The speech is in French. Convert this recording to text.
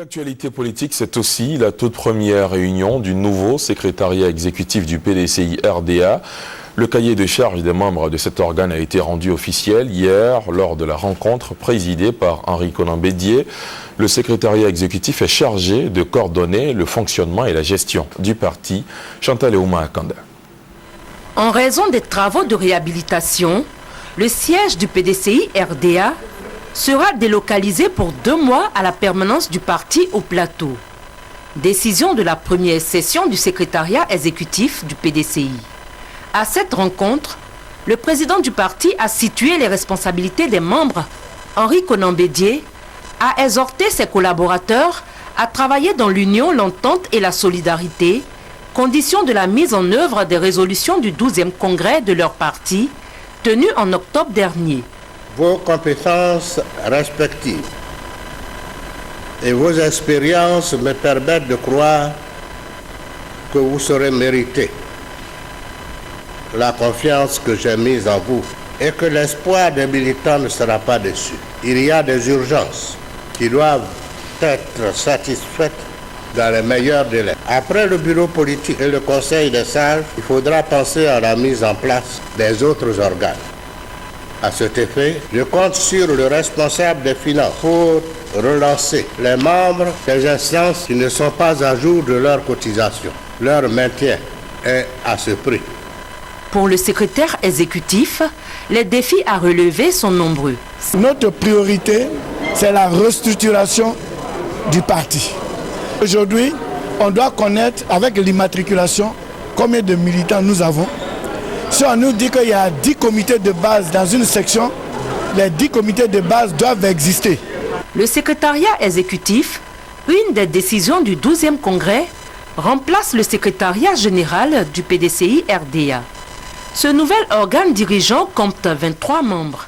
L'actualité politique, c'est aussi la toute première réunion du nouveau secrétariat exécutif du PDCI RDA. Le cahier de charges des membres de cet organe a été rendu officiel hier lors de la rencontre présidée par Henri Konan Bédié. Le secrétariat exécutif est chargé de coordonner le fonctionnement et la gestion du parti. Chantal Ouma Akanda. En raison des travaux de réhabilitation, le siège du PDCI RDA sera délocalisé pour 2 mois à la permanence du parti au plateau. Décision de la première session du secrétariat exécutif du PDCI. À cette rencontre, le président du parti a situé les responsabilités des membres. Henri Konan Bédié a exhorté ses collaborateurs à travailler dans l'union, l'entente et la solidarité, condition de la mise en œuvre des résolutions du 12e congrès de leur parti, tenu en octobre dernier. Vos compétences respectives et vos expériences me permettent de croire que vous saurez mériter la confiance que j'ai mise en vous et que l'espoir des militants ne sera pas déçu. Il y a des urgences qui doivent être satisfaites dans les meilleurs délais. Après le bureau politique et le conseil des sages, il faudra penser à la mise en place des autres organes. À cet effet, je compte sur le responsable des finances pour relancer les membres des instances qui ne sont pas à jour de leur cotisation. Leur maintien est à ce prix. Pour le secrétaire exécutif, les défis à relever sont nombreux. Notre priorité, c'est la restructuration du parti. Aujourd'hui, on doit connaître avec l'immatriculation combien de militants nous avons. Si on nous dit qu'il y a 10 comités de base dans une section, les 10 comités de base doivent exister. Le secrétariat exécutif, une des décisions du 12e congrès, remplace le secrétariat général du PDCI RDA. Ce nouvel organe dirigeant compte 23 membres.